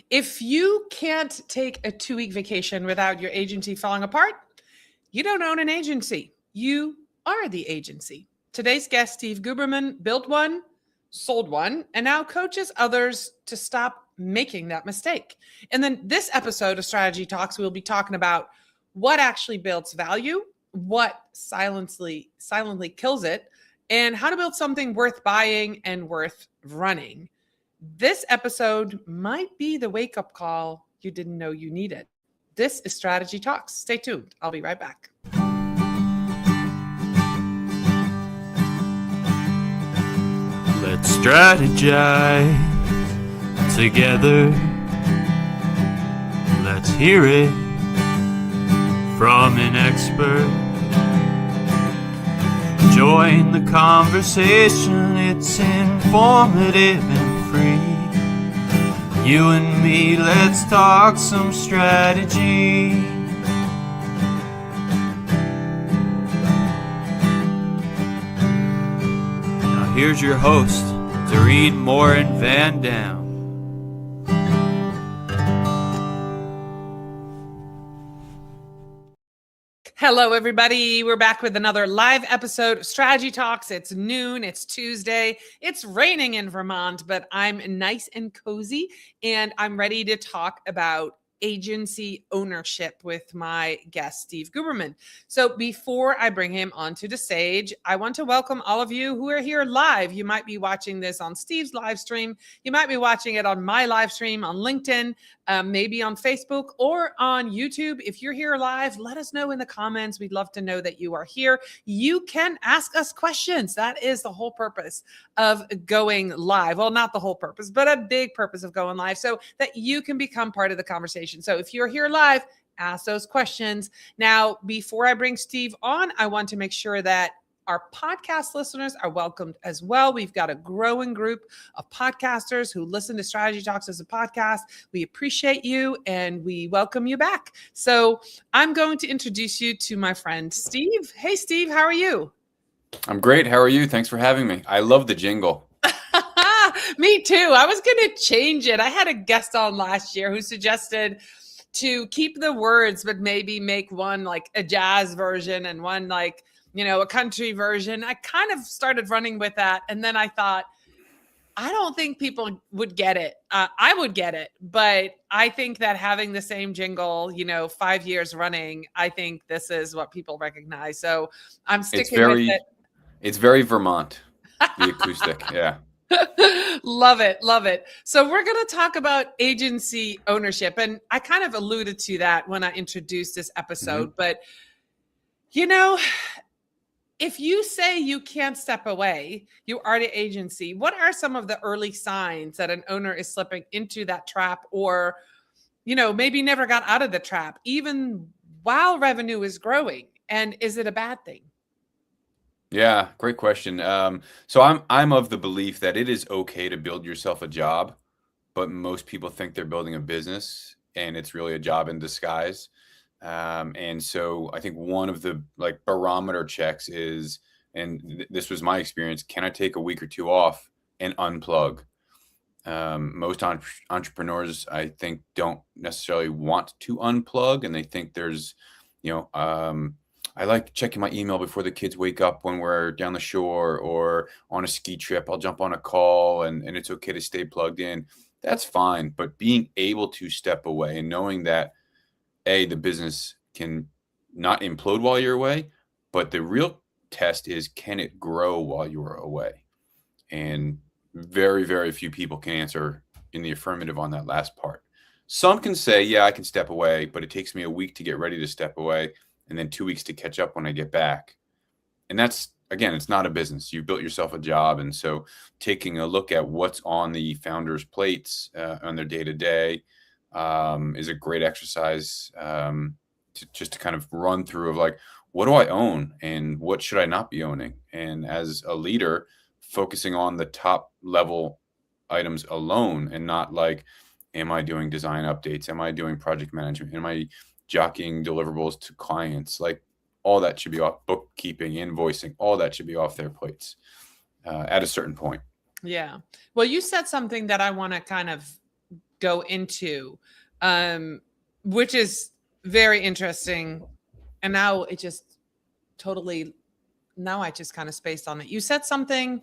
If you can't take a 2-week vacation without your agency falling apart, you don't own an agency. You are the agency. Today's guest, Steve Guberman, built one, sold one, and now coaches others to stop making that mistake. And then this episode of Strategy Talks, we'll be talking about what actually builds value, what silently kills it, and how to build something worth buying and worth running. This episode might be the wake-up call you didn't know you needed. This is Strategy Talks. Stay tuned. I'll be right back. Let's strategize together. Let's hear it from an expert. Join the conversation, it's informative and free. You and me, let's talk some strategy. Now here's your host, Morin-van. Hello, everybody. We're back with another live episode of Strategy Talks. It's noon. It's Tuesday. It's raining in Vermont, but I'm nice and cozy, and I'm ready to talk about agency ownership with my guest, Steve Guberman. So before I bring him onto the stage, I want to welcome all of you who are here live. You might be watching this on Steve's live stream. You might be watching it on my live stream on LinkedIn, maybe on Facebook or on YouTube. If you're here live, let us know in the comments. We'd love to know that you are here. You can ask us questions. That is the whole purpose of going live. Well, not the whole purpose, but a big purpose of going live so that you can become part of the conversation. So if you're here live, ask those questions. Now, before I bring Steve on, I want to make sure that our podcast listeners are welcomed as well. We've got a growing group of podcasters who listen to Strategy Talks as a podcast. We appreciate you and we welcome you back. So I'm going to introduce you to my friend, Steve. Hey, Steve, how are you? I'm great. How are you? Thanks for having me. I love the jingle. Me too. I was going to change it. I had a guest on last year who suggested to keep the words, but maybe make one like a jazz version and one like, a country version. I kind of started running with that. And then I thought, I don't think people would get it. I would get it. But I think that having the same jingle, 5 years running, I think this is what people recognize. So I'm sticking with it. It's very Vermont, the acoustic. Yeah. Love it. Love it. So we're going to talk about agency ownership. And I kind of alluded to that when I introduced this episode. But, if you say you can't step away, you are the agency. What are some of the early signs that an owner is slipping into that trap or, maybe never got out of the trap, even while revenue is growing? And is it a bad thing? Yeah, great question. So I'm of the belief that it is okay to build yourself a job, but most people think they're building a business and it's really a job in disguise. And so I think one of the barometer checks is, and this was my experience, can I take a week or two off and unplug? Most entrepreneurs, I think, don't necessarily want to unplug, and they think there's, I like checking my email before the kids wake up when we're down the shore or on a ski trip. I'll jump on a call and it's okay to stay plugged in. That's fine. But being able to step away and knowing that, the business can not implode while you're away, but the real test is, can it grow while you're away? And very, very few people can answer in the affirmative on that last part. Some can say, yeah, I can step away, but it takes me a week to get ready to step away and then 2 weeks to catch up when I get back. And that's, again, it's not a business. You built yourself a job. And so taking a look at what's on the founder's plates on their day-to-day is a great exercise to kind of run through of what do I own and what should I not be owning? And as a leader, focusing on the top level items alone and not am I doing design updates? Am I doing project management? Am I jockeying deliverables to clients? All that should be off. Bookkeeping, invoicing, all that should be off their plates at a certain point. Yeah. Well, you said something that I want to kind of go into, which is very interesting. And now it just totally, now I just kind of spaced on it. You said something.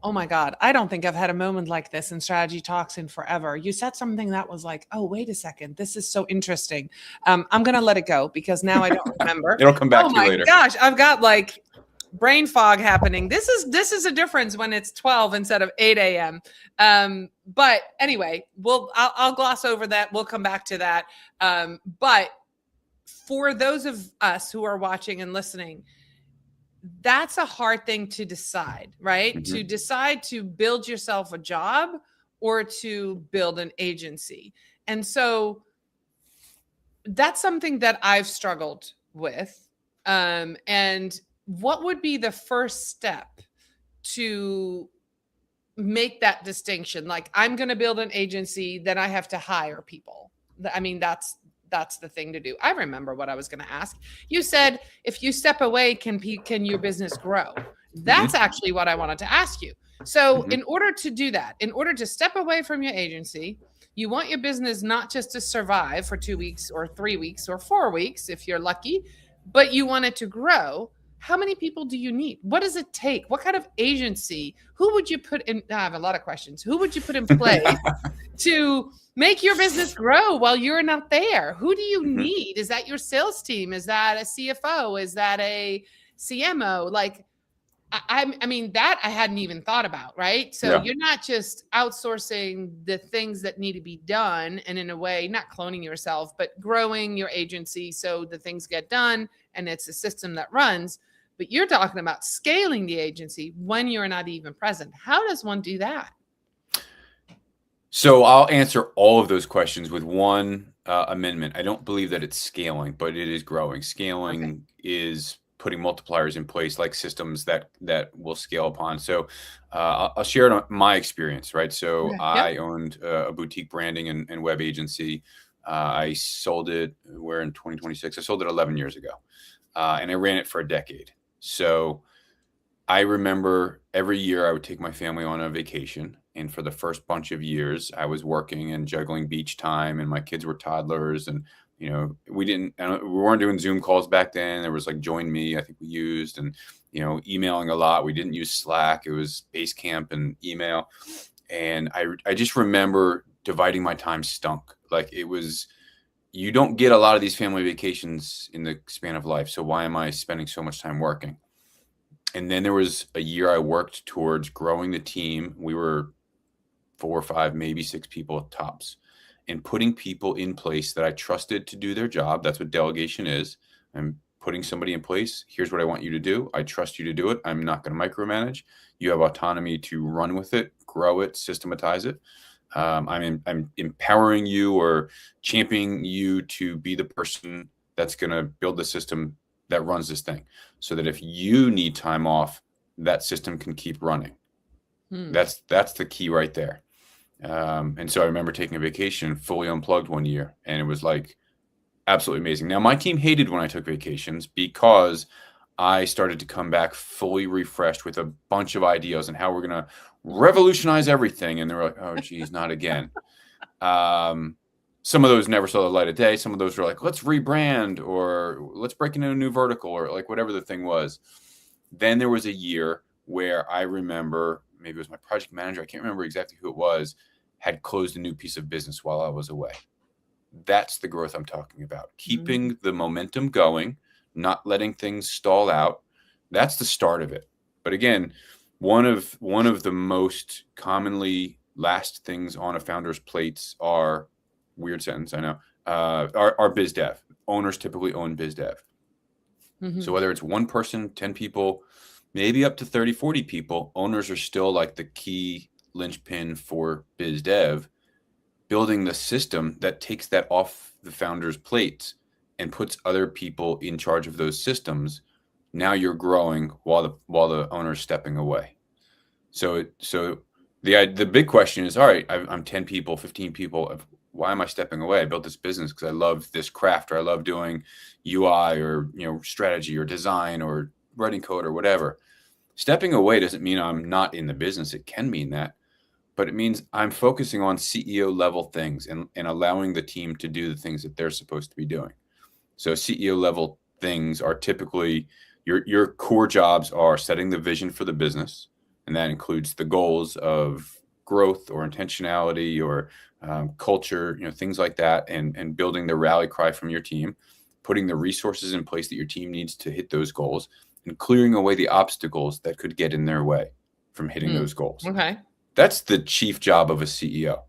Oh my God. I don't think I've had a moment like this in Strategy Talks in forever. You said something that was like, oh, wait a second. This is so interesting. I'm going to let it go because now I don't remember. It'll come back oh to you my later. gosh. I've got like brain fog happening. This is a difference when it's 12 instead of 8 a.m. But anyway, I'll gloss over that. We'll come back to that. But for those of us who are watching and listening, that's a hard thing to decide, right? Mm-hmm. To decide to build yourself a job or to build an agency. And so that's something that I've struggled with. And what would be the first step to make that distinction? Like, I'm going to build an agency, then I have to hire people. I mean, that's the thing to do. I remember what I was going to ask. You said, if you step away, can your business grow? That's actually what I wanted to ask you. So in order to do that, in order to step away from your agency, you want your business not just to survive for 2 weeks or 3 weeks or 4 weeks, if you're lucky, but you want it to grow. How many people do you need? What does it take? What kind of agency? Who would you put in? I have a lot of questions. Who would you put in place to make your business grow while you're not there? Who do you need? Is that your sales team? Is that a CFO? Is that a CMO? Like, I mean, that I hadn't even thought about, right? So you're not just outsourcing the things that need to be done and in a way, not cloning yourself, but growing your agency so the things get done and it's a system that runs. But you're talking about scaling the agency when you're not even present. How does one do that? So I'll answer all of those questions with one amendment. I don't believe that it's scaling, but it is growing. Scaling is putting multipliers in place, like systems that will scale upon. So I'll share it on my experience, right? So I owned a boutique branding and web agency. I sold it, we're in 2026. I sold it 11 years ago, and I ran it for a decade. So I remember every year I would take my family on a vacation. And for the first bunch of years, I was working and juggling beach time, and my kids were toddlers. And, you know, we weren't doing Zoom calls back then. There was like Join Me, I think we used, and, you know, emailing a lot. We didn't use Slack. It was Basecamp and email. And I just remember dividing my time stunk. Like, it was, you don't get a lot of these family vacations in the span of life. So why am I spending so much time working? And then there was a year I worked towards growing the team. We were 4 or 5, maybe 6 people at tops, and putting people in place that I trusted to do their job. That's what delegation is. I'm putting somebody in place. Here's what I want you to do. I trust you to do it. I'm not going to micromanage. You have autonomy to run with it, grow it, systematize it. I'm empowering you or championing you to be the person that's going to build the system that runs this thing, so that if you need time off, that system can keep running. That's the key right there. And so I remember taking a vacation, fully unplugged one year, and it was like absolutely amazing. Now, my team hated when I took vacations because I started to come back fully refreshed with a bunch of ideas on how we're going to revolutionize everything. And they were like, oh, geez, not again. Some of those never saw the light of day. Some of those were like, let's rebrand, or let's break into a new vertical, or like whatever the thing was. Then there was a year where I remember, maybe it was my project manager, I can't remember exactly who it was, had closed a new piece of business while I was away. That's the growth I'm talking about. Keeping the momentum going, not letting things stall out. That's the start of it. But again, one of the most commonly last things on a founder's plates are, weird sentence, I know, are biz dev. Owners typically own biz dev. So whether it's one person, 10 people, maybe up to 30, 40 people, owners are still like the key linchpin for biz dev. Building the system that takes that off the founder's plates and puts other people in charge of those systems. Now you're growing while the owner's stepping away. So the big question is, all right, I'm 10 people, 15 people. Why am I stepping away? I built this business because I love this craft, or I love doing UI, or, you know, strategy or design or writing code or whatever. Stepping away doesn't mean I'm not in the business. It can mean that, but it means I'm focusing on CEO level things and allowing the team to do the things that they're supposed to be doing. So CEO level things are typically your core jobs are setting the vision for the business, and that includes the goals of growth or intentionality or culture, things like that, and building the rally cry from your team, putting the resources in place that your team needs to hit those goals, and clearing away the obstacles that could get in their way from hitting those goals. Okay. That's the chief job of a CEO.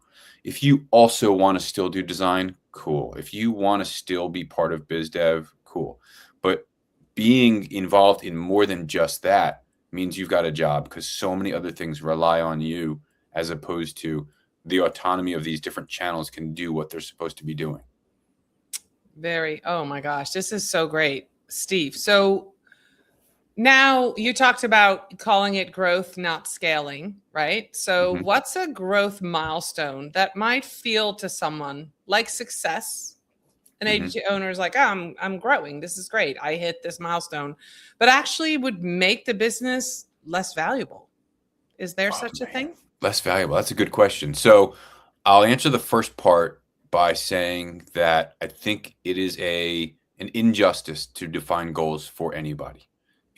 If you also want to still do design, cool. If you want to still be part of biz dev, cool. But being involved in more than just that means you've got a job, because so many other things rely on you, as opposed to the autonomy of these different channels can do what they're supposed to be doing. Oh my gosh, this is so great, Steve. So now you talked about calling it growth, not scaling, right? So what's a growth milestone that might feel to someone like success? An agency owner is like, oh, I'm growing. This is great. I hit this milestone, but actually would make the business less valuable. Is there such a thing? Less valuable. That's a good question. So I'll answer the first part by saying that I think it is an injustice to define goals for anybody.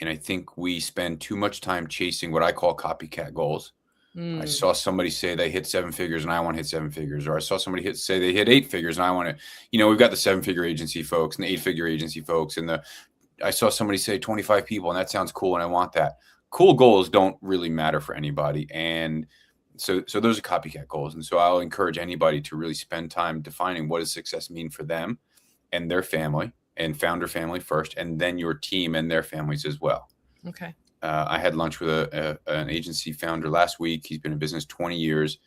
And I think we spend too much time chasing what I call copycat goals. I saw somebody say they hit 7 figures and I want to hit 7 figures. Or I saw somebody say they hit 8 figures and I want to, we've got the 7-figure agency folks and the 8-figure agency folks. And I saw somebody say 25 people and that sounds cool and I want that. Cool goals don't really matter for anybody. And so those are copycat goals. And so I'll encourage anybody to really spend time defining what does success mean for them and their family, and founder family first, and then your team and their families as well. Okay. I had lunch with an agency founder last week. He's been in business 20 years.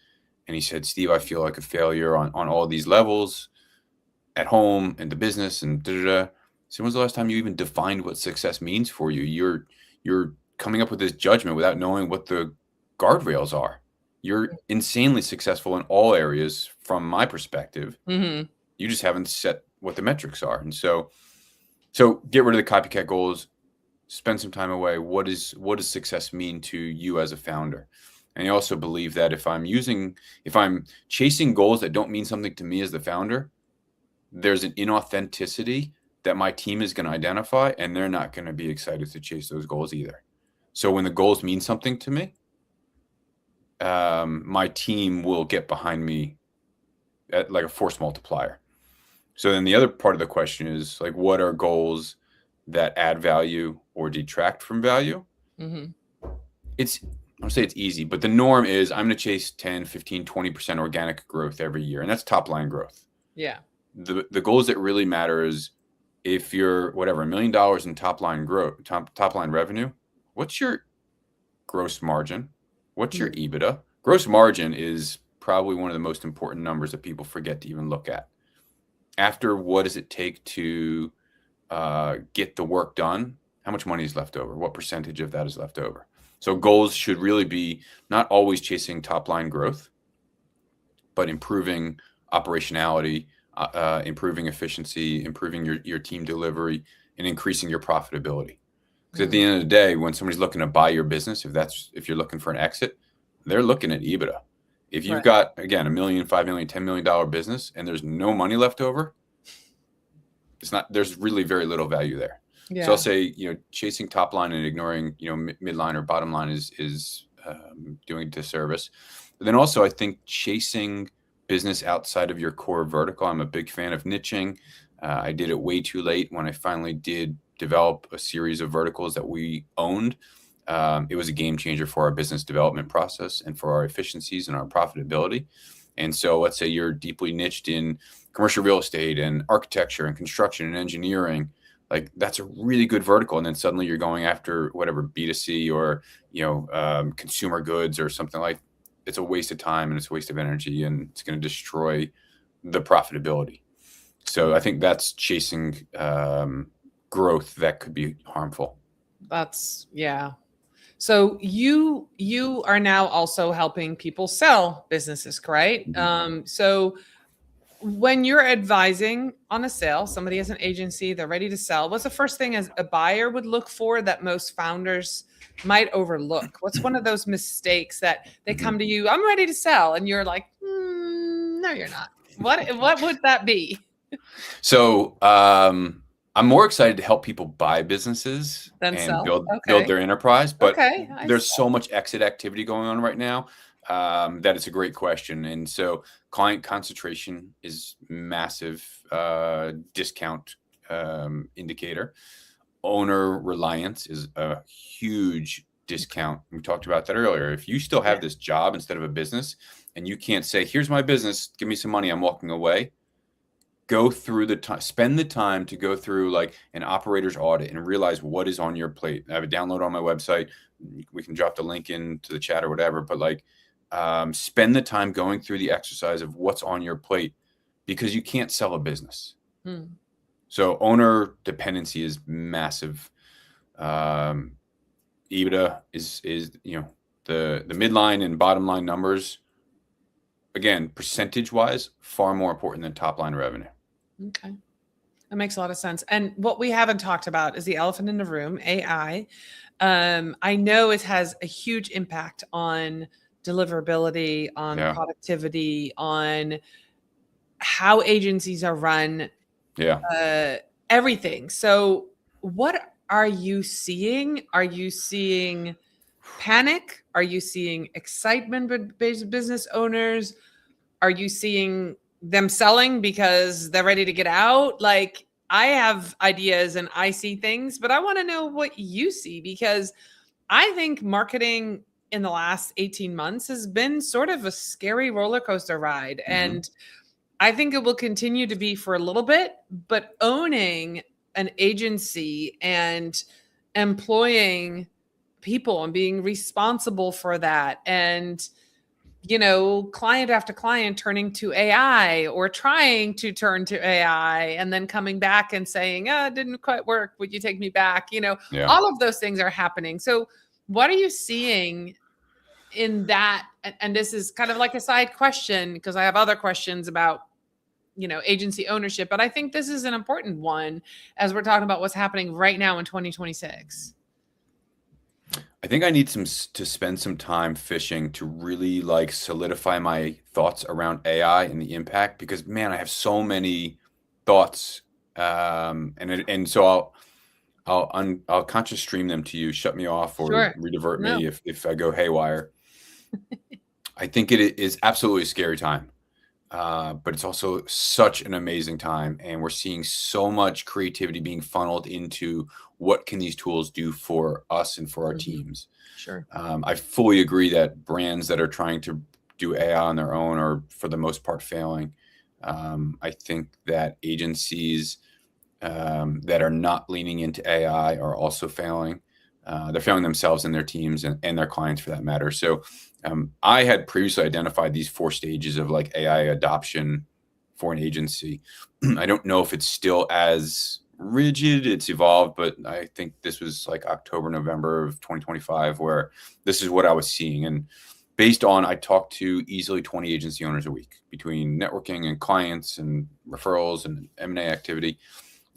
And he said, Steve, I feel like a failure on all these levels, at home and the business and da-da-da. So when's the last time you even defined what success means for you? You're coming up with this judgment without knowing what the guardrails are. You're insanely successful in all areas from my perspective. You just haven't set what the metrics are. And so get rid of the copycat goals, spend some time away. What does success mean to you as a founder? And I also believe that if I'm chasing goals that don't mean something to me as the founder, there's an inauthenticity that my team is going to identify, and they're not going to be excited to chase those goals either. So when the goals mean something to me, my team will get behind me at like a force multiplier. So then the other part of the question is like, what are goals that add value or detract from value? I don't say it's easy, but the norm is I'm going to chase 10, 15, 20% organic growth every year. And that's top line growth. Yeah. The goals that really matter is if you're $1 million in top line growth, top line revenue, what's your gross margin? What's your EBITDA? Gross margin is probably one of the most important numbers that people forget to even look at. After what does it take to get the work done? How much money is left over? What percentage of that is left over? So goals should really be not always chasing top line growth, but improving operationality, improving efficiency, improving your team delivery, and increasing your profitability. Because at the end of the day, when somebody's looking to buy your business, if you're looking for an exit, they're looking at EBITDA. If you've got, again, $1 million, $5 million, $10 million business and there's no money left over, there's really very little value there. Yeah. So I'll say, chasing top line and ignoring, midline or bottom line is doing a disservice. But then also I think chasing business outside of your core vertical. I'm a big fan of niching. I did it way too late when I finally did develop a series of verticals that we owned. It was a game changer for our business development process and for our efficiencies and our profitability. And so let's say you're deeply niched in commercial real estate and architecture and construction and engineering. Like that's a really good vertical. And then suddenly you're going after whatever B2C or, consumer goods or something like. It's a waste of time and it's a waste of energy and it's going to destroy the profitability. So I think that's chasing growth that could be harmful. Yeah. So you are now also helping people sell businesses, correct? So when you're advising on a sale, somebody has an agency, they're ready to sell. What's the first thing as a buyer would look for that most founders might overlook? What's one of those mistakes that they come to you, I'm ready to sell, and you're like, no, you're not. What would that be? So I'm more excited to help people buy businesses Then and sell. build Okay. their enterprise. But Okay. there's so much exit activity going on right now that it's a great question. And so client concentration is massive discount indicator. Owner reliance is a huge discount. We talked about that earlier. If you still have this job instead of a business and you can't say, here's my business, give me some money, I'm walking away. Go through the time, spend the time to go through like an operator's audit and realize what is on your plate. I have a download on my website. We can drop the link into the chat or whatever, but like spend the time going through the exercise of what's on your plate, because you can't sell a business. So owner dependency is massive. EBITDA is the midline and bottom line numbers, again, percentage wise, far more important than top line revenue. Okay. That makes a lot of sense. And what we haven't talked about is the elephant in the room, AI. I know it has a huge impact on deliverability, on productivity, on how agencies are run, everything. So what are you seeing? Are you seeing panic? Are you seeing excitement with business owners? Are you seeing them selling because they're ready to get out? Like, I have ideas and I see things, but I want to know what you see, because I think marketing in the last 18 months has been sort of a scary roller coaster ride. And I think it will continue to be for a little bit, but owning an agency and employing people and being responsible for that, and client after client turning to AI or trying to turn to AI and then coming back and saying, it didn't quite work, would you take me back? All of those things are happening. So what are you seeing in that? And this is kind of like a side question, because I have other questions about agency ownership, but I think this is an important one as we're talking about what's happening right now in 2026. I think I need to spend some time fishing to really like solidify my thoughts around AI and the impact, because man, I have so many thoughts, and so I'll conscious stream them to you. Shut me off or redivert me if I go haywire. I think it is absolutely a scary time, but it's also such an amazing time, and we're seeing so much creativity being funneled into what can these tools do for us and for our teams. Sure. I fully agree that brands that are trying to do AI on their own are, for the most part, failing. I think that agencies that are not leaning into AI are also failing. They're failing themselves and their teams and their clients, for that matter. So I had previously identified these 4 stages of like AI adoption for an agency. I don't know if it's still as rigid, it's evolved, but I think this was like October, November of 2025, where this is what I was seeing. And based on, I talked to easily 20 agency owners a week between networking and clients and referrals and M&A activity.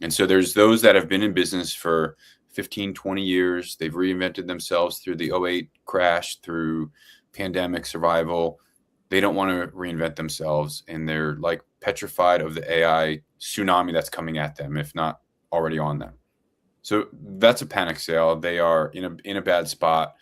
And so there's those that have been in business for 15, 20 years. They've reinvented themselves through the 2008 crash, through pandemic survival. They don't want to reinvent themselves, and they're like petrified of the AI tsunami that's coming at them, if not already on them. So that's a panic sale. They are in a bad spot.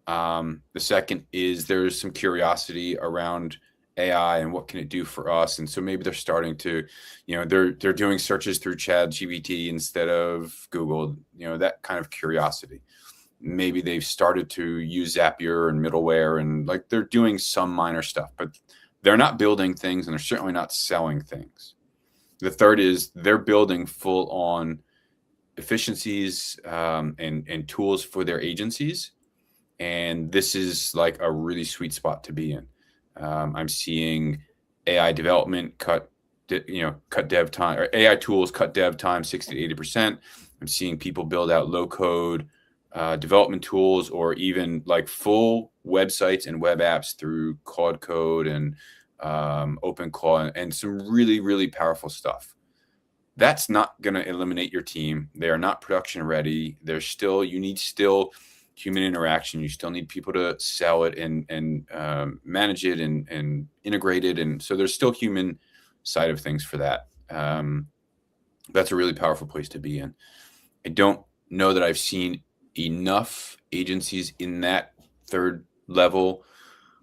The second is there's some curiosity around AI and what can it do for us. And so maybe they're starting to, they're doing searches through ChatGPT instead of Google, that kind of curiosity. Maybe they've started to use Zapier and middleware, and like they're doing some minor stuff, but they're not building things, and they're certainly not selling things. The third is they're building full on efficiencies and tools for their agencies. And this is like a really sweet spot to be in. I'm seeing AI development cut dev time, or AI tools cut dev time 60 to 80%. I'm seeing people build out low code development tools, or even like full websites and web apps through Claude Code and OpenClaw, and some really, really powerful stuff. That's not going to eliminate your team. They are not production ready. You need human interaction. You still need people to sell it and manage it and integrate it. And so there's still human side of things for that. That's a really powerful place to be in. I don't know that I've seen enough agencies in that third level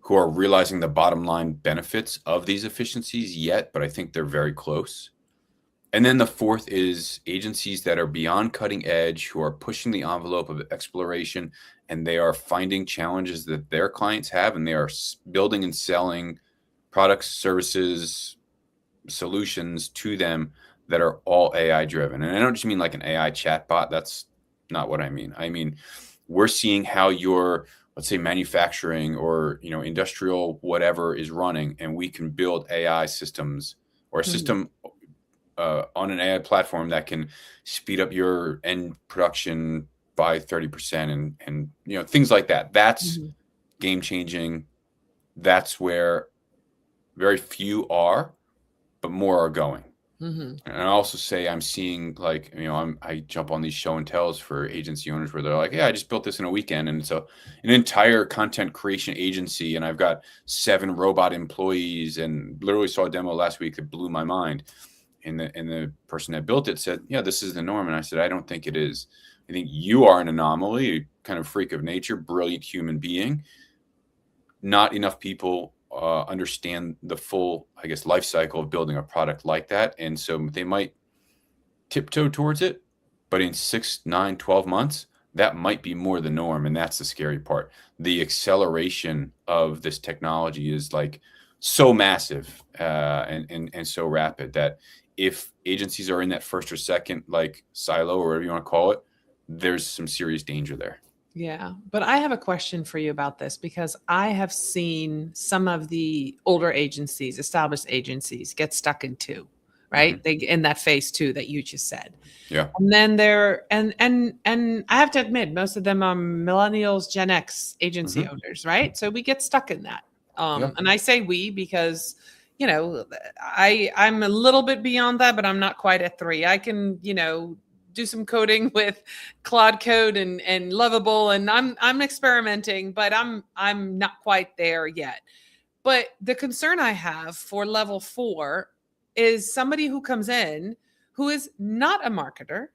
who are realizing the bottom line benefits of these efficiencies yet, but I think they're very close. And then the fourth is agencies that are beyond cutting edge, who are pushing the envelope of exploration, and they are finding challenges that their clients have, and they are building and selling products, services, solutions to them that are all AI driven. And I don't just mean like an AI chatbot. That's not what I mean. I mean, we're seeing how your, let's say, manufacturing or, industrial whatever is running, and we can build AI systems or a system on an AI platform that can speed up your end production by 30% and things like that. That's game changing. That's where very few are, but more are going. And I also say I'm seeing, like, I jump on these show and tells for agency owners where they're like, yeah, I just built this in a weekend, and it's an entire content creation agency, and I've got 7 robot employees, and literally saw a demo last week that blew my mind. And the person that built it said, yeah, this is the norm. And I said, I don't think it is. I think you are an anomaly, a kind of freak of nature, brilliant human being. Not enough people understand the full, I guess, life cycle of building a product like that. And so they might tiptoe towards it, but in 6, 9, 12 months, that might be more the norm. And that's the scary part. The acceleration of this technology is like so massive and so rapid that if agencies are in that first or second, like, silo or whatever you want to call it, there's some serious danger there. Yeah. But I have a question for you about this, because I have seen some of the older agencies, established agencies, get stuck in 2, right? They in that phase 2 that you just said. Yeah. And then and I have to admit, most of them are millennials, Gen X agency owners, right? So we get stuck in that. And I say we because, I'm a little bit beyond that, but I'm not quite at 3. I can, do some coding with Claude Code and Lovable, and I'm experimenting, but I'm not quite there yet. But the concern I have for level 4 is somebody who comes in who is not a marketer,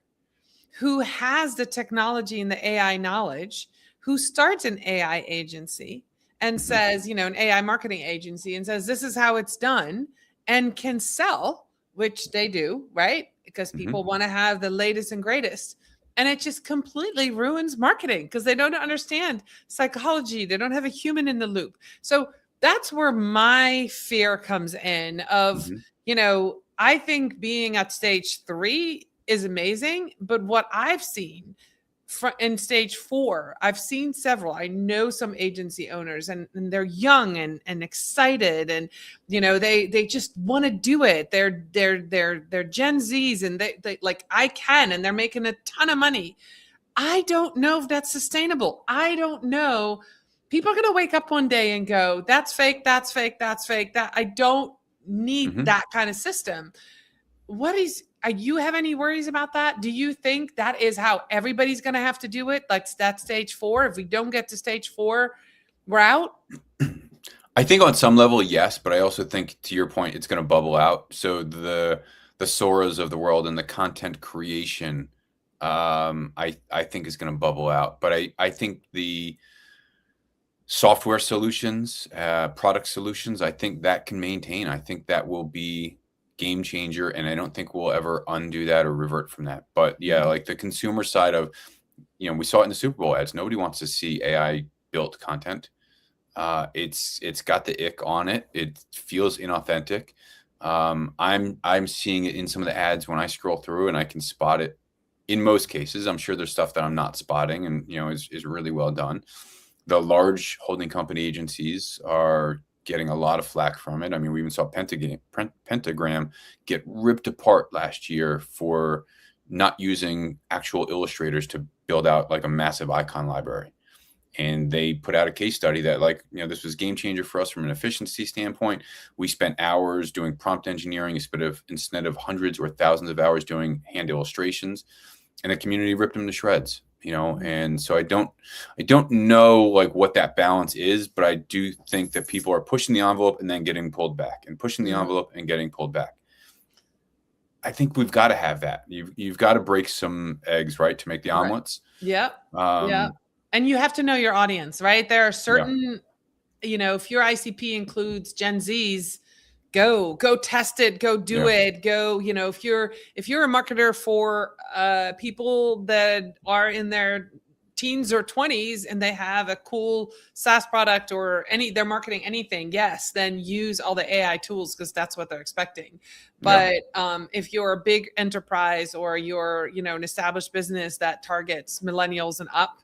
who has the technology and the AI knowledge, who starts an AI agency and says, an AI marketing agency, and says, this is how it's done, and can sell, which they do, right? Because people want to have the latest and greatest. And it just completely ruins marketing because they don't understand psychology. They don't have a human in the loop. So that's where my fear comes in of, I think being at stage 3 is amazing. But what I've seen in stage 4, I've seen several. I know some agency owners, and they're young and excited, and they just want to do it. They're Gen Zs, and they like, I can, and they're making a ton of money. I don't know if that's sustainable. I don't know. People are going to wake up one day and go, that's fake, that's fake, that's fake. That I don't need that kind of system. You have any worries about that? Do you think that is how everybody's going to have to do it? Like, that's stage 4. If we don't get to stage 4, we're out? I think on some level, yes. But I also think, to your point, it's going to bubble out. So the Soras of the world and the content creation, I think is going to bubble out. But I think the software solutions, product solutions, I think that can maintain. I think that will be game changer, and I don't think we'll ever undo that or revert from that. But yeah, like the consumer side of, we saw it in the Super Bowl ads. Nobody wants to see AI built content. It's got the ick on it. It feels inauthentic. I'm seeing it in some of the ads when I scroll through, and I can spot it in most cases. I'm sure there's stuff that I'm not spotting, and is really well done. The large holding company agencies are getting a lot of flack from it. I mean, we even saw Pentagram get ripped apart last year for not using actual illustrators to build out like a massive icon library. And they put out a case study that, like, this was game changer for us from an efficiency standpoint. We spent hours doing prompt engineering instead of hundreds or thousands of hours doing hand illustrations, and the community ripped them to shreds. And so I don't know like what that balance is, but I do think that people are pushing the envelope and then getting pulled back, and pushing the envelope and getting pulled back. I think we've got to have that. You've got to break some eggs, right, to make the omelets. Yep. And you have to know your audience, right? There are certain, if your ICP includes Gen Zs, go test it, go do it, go, if you're a marketer for people that are in their teens or 20s and they have a cool SaaS product or they're marketing anything, yes, then use all the AI tools because that's what they're expecting. But if you're a big enterprise or you're, an established business that targets millennials and up,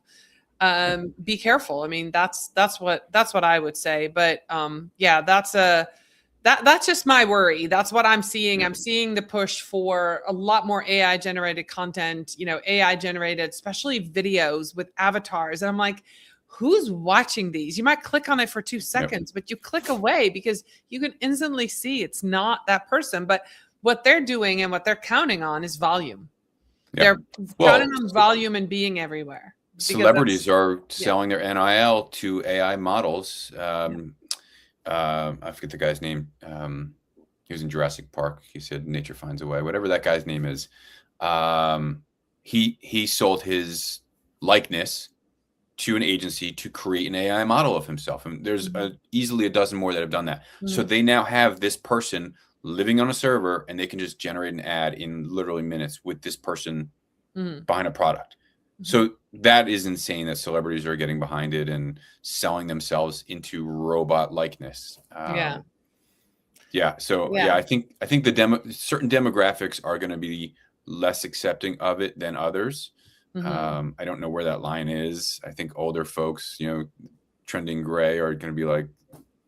be careful. I mean, that's what I would say. But that's just my worry. That's what I'm seeing. I'm seeing the push for a lot more AI generated content, AI generated, especially videos with avatars. And I'm like, who's watching these? You might click on it for 2 seconds, but you click away because you can instantly see it's not that person. But what they're doing and what they're counting on is volume. They're counting on volume and being everywhere. Celebrities are selling their NIL to AI models. I forget the guy's name. He was in Jurassic Park. He said nature finds a way, whatever that guy's name is. He sold his likeness to an agency to create an AI model of himself. And there's easily a dozen more that have done that. So they now have this person living on a server, and they can just generate an ad in literally minutes with this person behind a product. So that is insane that celebrities are getting behind it and selling themselves into robot likeness. I think certain demographics are going to be less accepting of it than others. I don't know where that line is. I think older folks, trending gray, are going to be like,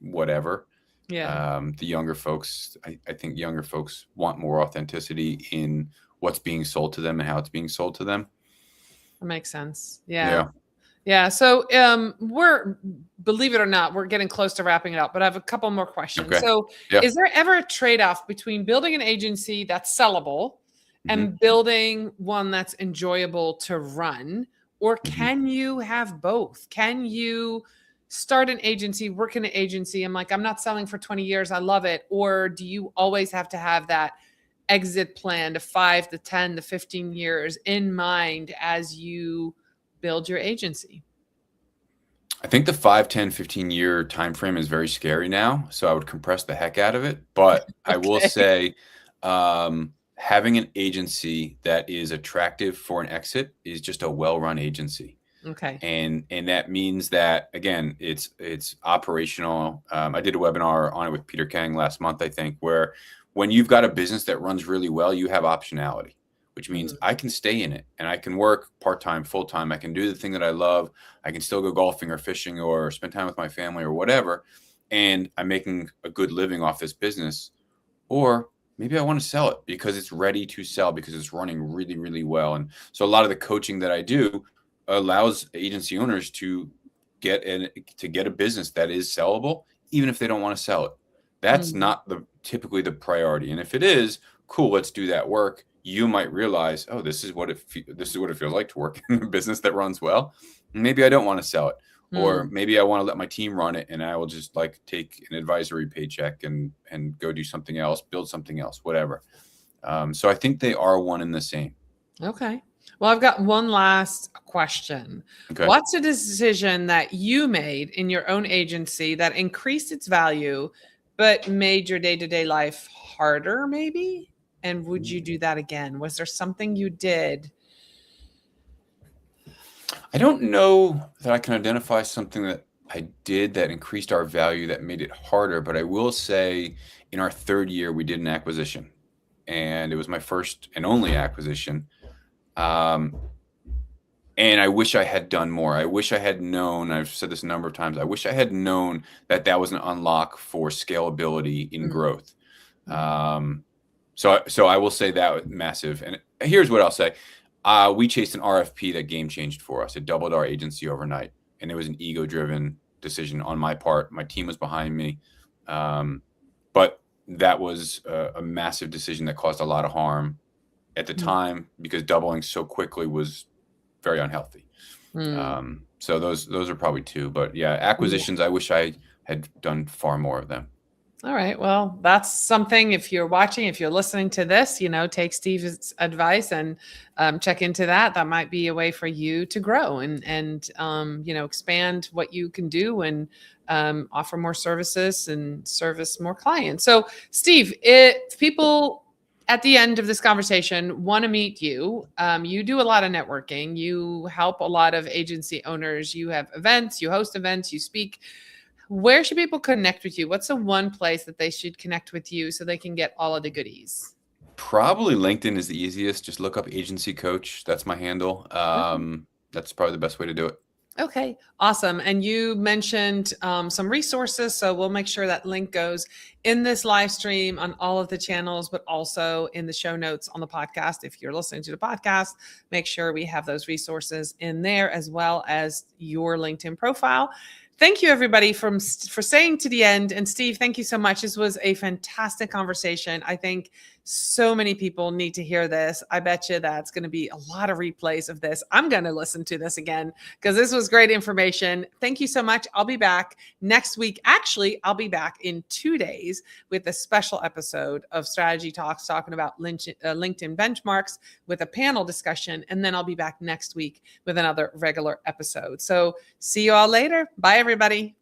whatever. The younger folks, I think younger folks want more authenticity in what's being sold to them and how it's being sold to them. That makes sense. Yeah. So believe it or not, we're getting close to wrapping it up, but I have a couple more questions. Okay. So is there ever a trade-off between building an agency that's sellable and building one that's enjoyable to run? Or can you have both? Can you start an agency, work in an agency? I'm not selling for 20 years. I love it. Or do you always have to have that exit plan to 5 to 10 to 15 years in mind as you build your agency? I think the 5, 10, 15 year time frame is very scary now. So I would compress the heck out of it. But I will say having an agency that is attractive for an exit is just a well-run agency. Okay. And that means that, again, it's operational. I did a webinar on it with Peter Kang last month, I think, where when you've got a business that runs really well, you have optionality, which means I can stay in it and I can work part-time, full-time. I can do the thing that I love. I can still go golfing or fishing or spend time with my family or whatever. And I'm making a good living off this business. Or maybe I want to sell it because it's ready to sell, because it's running really, really well. And so a lot of the coaching that I do allows agency owners to get a business that is sellable, even if they don't want to sell it. That's not typically the priority. And if it is, cool, let's do that work. You might realize, oh, this is what it feels like to work in a business that runs well. Maybe I don't want to sell it. Or maybe I want to let my team run it and I will just take an advisory paycheck and go do something else, build something else, whatever. So I think they are one and the same. Okay. Well, I've got one last question. Okay. What's a decision that you made in your own agency that increased its value but made your day-to-day life harder, maybe? And would you do that again? Was there something you did? I don't know that I can identify something that I did that increased our value that made it harder, but I will say in our third year, we did an acquisition, and it was my first and only acquisition. And I wish I had done more. I wish I had known, I've said this a number of times, I wish I had known that was an unlock for scalability in growth. So I will say that was massive. And here's what I'll say. We chased an RFP that game changed for us. It doubled our agency overnight. and it was an ego-driven decision on my part. My team was behind me, but that was a massive decision that caused a lot of harm at the time, because doubling so quickly was very unhealthy. So those are probably two. But yeah, acquisitions, I wish I had done far more of them. All right. Well, that's something. If you're watching, if you're listening to this, take Steve's advice and check into that. That might be a way for you to grow and expand what you can do and offer more services and service more clients. So, Steve, if people at the end of this conversation want to meet you, you do a lot of networking. You help a lot of agency owners. You have events. You host events. You speak. Where should people connect with you? What's the one place that they should connect with you so they can get all of the goodies? Probably LinkedIn is the easiest. Just look up Agency Coach. That's my handle. That's probably the best way to do it. Okay, awesome. And you mentioned some resources, so we'll make sure that link goes in this live stream on all of the channels, but also in the show notes on the podcast. If you're listening to the podcast, make sure we have those resources in there, as well as your LinkedIn profile. Thank you, everybody, for staying to the end. And Steve, thank you so much. This was a fantastic conversation. I think so many people need to hear this. I bet you that's going to be a lot of replays of this. I'm going to listen to this again because this was great information. Thank you so much. I'll be back next week. Actually, I'll be back in 2 days with a special episode of Strategy Talks talking about LinkedIn benchmarks with a panel discussion. And then I'll be back next week with another regular episode. So see you all later. Bye, everybody.